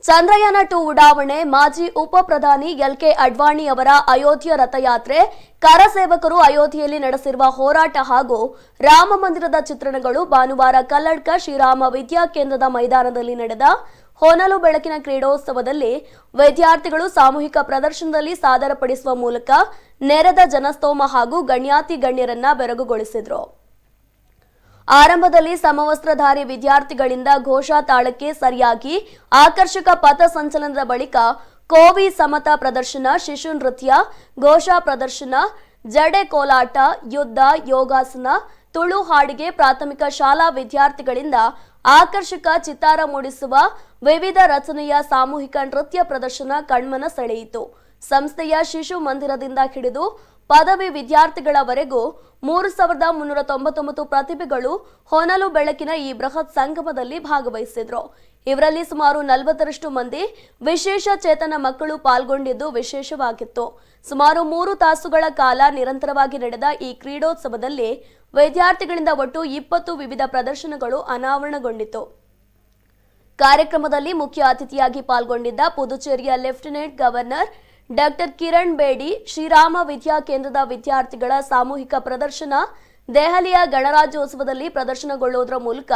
ಚಂದ್ರಯಾನ-2 ಉಡಾವಣೆ, ಮಾಜಿ ಉಪ ಪ್ರಧಾನಿ ಎಲ್.ಕೆ. ಅಡ್ವಾಣಿ ಅವರ ಅಯೋಧ್ಯೆ ರಥಯಾತ್ರೆ, ಕರಸೇವಕರು ಅಯೋಧ್ಯೆಯಲ್ಲಿ ನಡೆಸಿರುವ ಹೋರಾಟ ಹಾಗೂ ರಾಮ ಮಂದಿರದ ಚಿತ್ರಣಗಳು ಭಾನುವಾರ ಕಲ್ಲಡ್ಕ ಶ್ರೀರಾಮ ವಿದ್ಯಾ ಕೇಂದ್ರದ ಮೈದಾನದಲ್ಲಿ ನಡೆದ ಹೊನಲು ಬೆಳಕಿನ ಕ್ರೀಡೋತ್ಸವದಲ್ಲಿ ವಿದ್ಯಾರ್ಥಿಗಳು ಸಾಮೂಹಿಕ ಪ್ರದರ್ಶನದಲ್ಲಿ ಸಾದರಪಡಿಸುವ ಮೂಲಕ ನೆರೆದ ಜನಸ್ತೋಮ ಹಾಗೂ ಗಣ್ಯಾತಿ ಗಣ್ಯರನ್ನ ಬೆರಗುಗೊಳಿಸಿದರು. ಆರಂಭದಲ್ಲಿ ಸಮವಸ್ತ್ರಧಾರಿ ವಿದ್ಯಾರ್ಥಿಗಳಿಂದ ಘೋಷಾ ತಾಳಕ್ಕೆ ಸರಿಯಾಗಿ ಆಕರ್ಷಕ ಪಥ ಸಂಚಲನದ ಬಳಿಕ ಕೋವಿ ಸಮತ ಪ್ರದರ್ಶನ, ಶಿಶು ನೃತ್ಯ, ಘೋಷಾ ಪ್ರದರ್ಶನ, ಜಡೆ ಕೋಲಾಟ, ಯುದ್ಧ, ಯೋಗಾಸನ, ತುಳು ಹಾಡಿಗೆ ಪ್ರಾಥಮಿಕ ಶಾಲಾ ವಿದ್ಯಾರ್ಥಿಗಳಿಂದ ಆಕರ್ಷಕ ಚಿತ್ತಾರ ಮೂಡಿಸುವ ವಿವಿಧ ರಚನೆಯ ಸಾಮೂಹಿಕ ನೃತ್ಯ ಪ್ರದರ್ಶನ ಕಣ್ಮನ ಸೆಳೆಯಿತು. ಸಂಸ್ಥೆಯ ಶಿಶು ಮಂದಿರದಿಂದ ಹಿಡಿದು ಪದವಿ ವಿದ್ಯಾರ್ಥಿಗಳವರೆಗೂ 3,399 ಪ್ರತಿಭೆಗಳು ಹೊನಲು ಬೆಳಕಿನ ಈ ಬೃಹತ್ ಸಂಗಮದಲ್ಲಿ ಭಾಗವಹಿಸಿದ್ರು. ಇವರಲ್ಲಿ ಸುಮಾರು 40ರಷ್ಟು ಮಂದಿ ವಿಶೇಷ ಚೇತನ ಮಕ್ಕಳು ಪಾಲ್ಗೊಂಡಿದ್ದು ವಿಶೇಷವಾಗಿತ್ತು. ಸುಮಾರು 3 ತಾಸುಗಳ ಕಾಲ ನಿರಂತರವಾಗಿ ನಡೆದ ಈ ಕ್ರೀಡೋತ್ಸವದಲ್ಲಿ ವಿದ್ಯಾರ್ಥಿಗಳಿಂದ ಒಟ್ಟು 20 ವಿವಿಧ ಪ್ರದರ್ಶನಗಳು ಅನಾವರಣಗೊಂಡಿತು. ಕಾರ್ಯಕ್ರಮದಲ್ಲಿ ಮುಖ್ಯ ಅತಿಥಿಯಾಗಿ ಪಾಲ್ಗೊಂಡಿದ್ದ ಪುದುಚೇರಿಯ lieutenant governor doctor Kiran Bedi, Shriram ವಿದ್ಯಾ ಕೇಂದ್ರದ ವಿದ್ಯಾರ್ಥಿಗಳ ಸಾಮೂಹಿಕ ಪ್ರದರ್ಶನ ದೆಹಲಿಯ ಗಣರಾಜ್ಯೋತ್ಸವದಲ್ಲಿ ಪ್ರದರ್ಶನಗೊಳ್ಳುವುದರ ಮೂಲಕ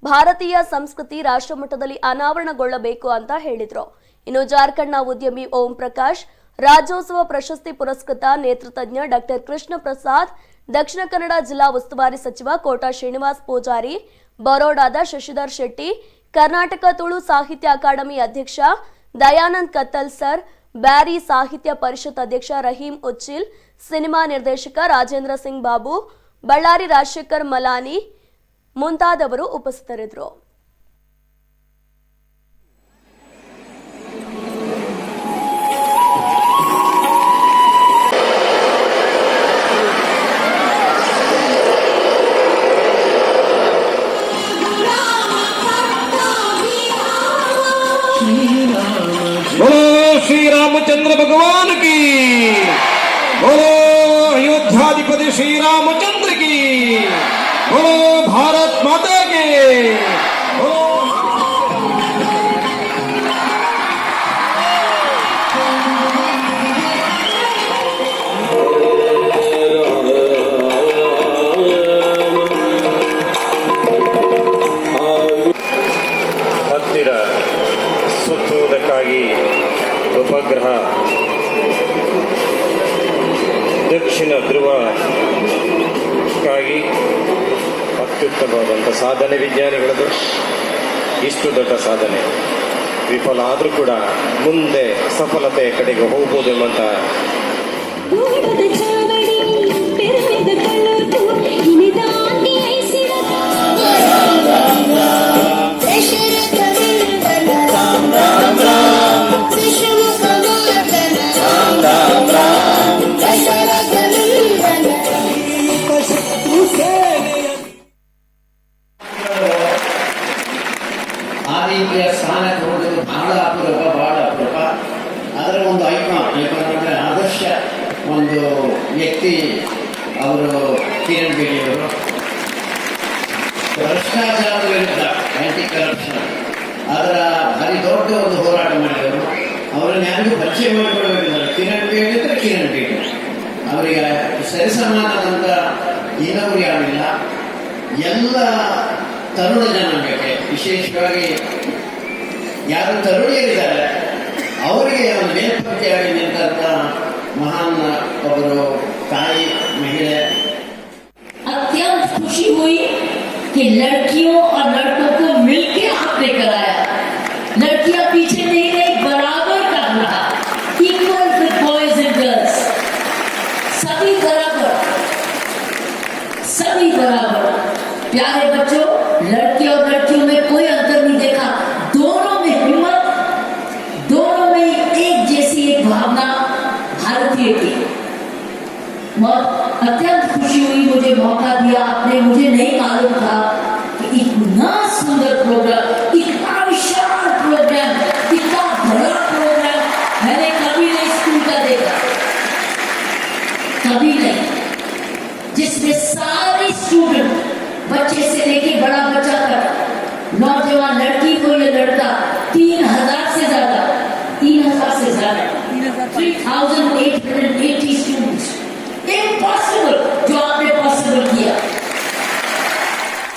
ಭಾರತೀಯ ಸಂಸ್ಕೃತಿ ರಾಷ್ಟ್ರಮಟ್ಟದಲ್ಲಿ ಅನಾವರಣಗೊಳ್ಳಬೇಕು ಅಂತ ಹೇಳಿದ್ರು. ಇನ್ನು ಜಾರ್ಖಂಡ್ನ ಉದ್ಯಮಿ ಓಂ ಪ್ರಕಾಶ್, ರಾಜ್ಯೋತ್ಸವ ಪ್ರಶಸ್ತಿ ಪುರಸ್ಕೃತ ನೇತೃತಜ್ಞ ಡಾಕ್ಟರ್ ಕೃಷ್ಣ ಪ್ರಸಾದ್, ದಕ್ಷಿಣ ಕನ್ನಡ ಜಿಲ್ಲಾ ಉಸ್ತುವಾರಿ ಸಚಿವ ಕೋಟಾ ಶ್ರೀನಿವಾಸ್ ಪೂಜಾರಿ, ಬರೋಡಾದ ಶಶಿಧರ್ ಶೆಟ್ಟಿ, ಕರ್ನಾಟಕ ತುಳು ಸಾಹಿತ್ಯ ಅಕಾಡೆಮಿ ಅಧ್ಯಕ್ಷ ದಯಾನಂದ್ ಕತ್ತಲ್ ಸರ್, ಬ್ಯಾರಿ ಸಾಹಿತ್ಯ ಪರಿಷತ್ ಅಧ್ಯಕ್ಷ ರಹೀಂ ಉಚ್ಚಿಲ್, ಸಿನಿಮಾ ನಿರ್ದೇಶಕ ರಾಜೇಂದ್ರ ಸಿಂಗ್ ಬಾಬು, ಬಳ್ಳಾರಿ ರಾಜಶೇಖರ್ ಮಲಾನಿ ಮುಂತಾದವರು ಉಪಸ್ಥಿತರಿದ್ದರು. श्री रामचंद्र भगवान की, बोलो अयोध्याधिपति श्री रामचंद्र की, बोलो भारत माता के, ಹತ್ತಿರ ಸುತ್ತುವುದಕ್ಕಾಗಿ ಉಪಗ್ರಹ ದಕ್ಷಿಣ ಧ್ರುವಕ್ಕಾಗಿ ಅತ್ಯುತ್ತಮವಾದಂಥ ಸಾಧನೆ ವಿಜ್ಞಾನಿಗಳದು. ಇಷ್ಟು ದೊಡ್ಡ ಸಾಧನೆ ವಿಫಲ ಆದರೂ ಕೂಡ ಮುಂದೆ ಸಫಲತೆಯ ಕಡೆಗೆ ಹೋಗ್ಬೋದು ಎಂಬಂತ ಆ ರೀತಿಯ ಸ್ಥಾನ ಕೊಡುವುದು ಬಹಳ ಅಪರೂಪ. ಅದರ ಒಂದು ಐಕಾನ್ ಅಂದರೆ ಆದರ್ಶ ಒಂದು ವ್ಯಕ್ತಿ ಅವರು ಕಿರಣ್ ಬೇಡಿಯವರು. ಭ್ರಷ್ಟಾಚಾರದ ವಿರುದ್ಧ ಆಂಟಿ ಕರಪ್ಷನ್ ಅದರ ಭಾರಿ ದೊಡ್ಡ ಒಂದು ಹೋರಾಟ ಮಾಡಿದವರು. ಅವರನ್ನು ಯಾರಿಗೂ ಪರಿಚಯ ಮಾಡಿಕೊಳ್ಳಬೇಕಿದ್ದಾರೆ. ಕಿರಣ್ ಬೇಡಿ ಅಂದರೆ ಕಿರಣ್ ಬೇಡಿ, ಅವರಿಗೆ ಸರಿಸಮಾನದಂತ ಇನ್ನೊಬ್ಬರು ಯಾರಿಲ್ಲ. ಎಲ್ಲ ತರುಣ ಜನಾಂಗಕ್ಕೆ, ವಿಶೇಷವಾಗಿ ಯಾರು ತರುಣಿಯರಿದ್ದಾರೆ ಅವರಿಗೆ ಒಂದು ಮೇಲ್ಪಂಕ್ತಿಯಾಗಿ ನಿಂತ ಮಹಾನ್ ಒಬ್ಬರು ತಾಯಿ, ಮಹಿಳೆ. अत्यंत खुशी हुई कि लड़कियों और लड़कों को मिलकर आपने कराया. लड़कियां पीछे नहीं रही, बराबर करना, equal with boys and girls, सभी बराबर, सभी बराबर. प्यारे बच्चों, लड़के और लड़कियों में कोई अंतर नहीं देखा. दोनों में हिम्मत, दोनों में एक जैसी एक भावना भारतीय की. बहुत अत्यंत खुशी हुई, मुझे मौका दिया आपने. मुझे नहीं मालूम था कि इतना सुंदर प्रोग्राम, इतना विशाल प्रोग्राम, इतना ज्यादा 3,886